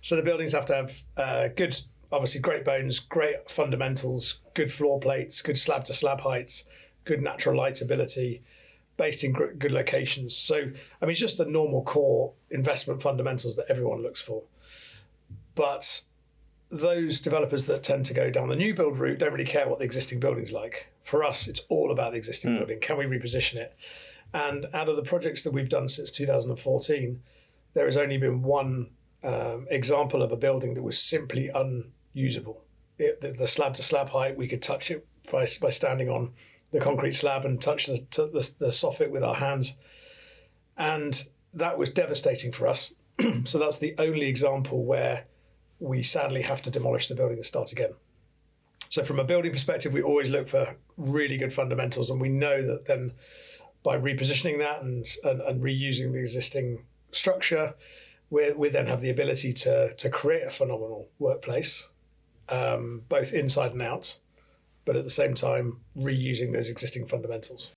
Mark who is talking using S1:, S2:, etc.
S1: So the buildings have to have good, obviously great bones, great fundamentals, good floor plates, good slab to slab heights, good natural lightability, based in good locations. So, I mean, it's just the normal core investment fundamentals that everyone looks for. But those developers that tend to go down the new build route don't really care what the existing building's like. For us, it's all about the existing building. Can we reposition it? And out of the projects that we've done since 2014, there has only been one example of a building that was simply unusable. The slab to slab height, we could touch it by standing on the concrete slab and touch the soffit with our hands. And that was devastating for us. So that's the only example where we sadly have to demolish the building and start again. So from a building perspective, we always look for really good fundamentals, and we know that then by repositioning that and reusing the existing structure, we then have the ability to create a phenomenal workplace, both inside and out, but at the same time reusing those existing fundamentals.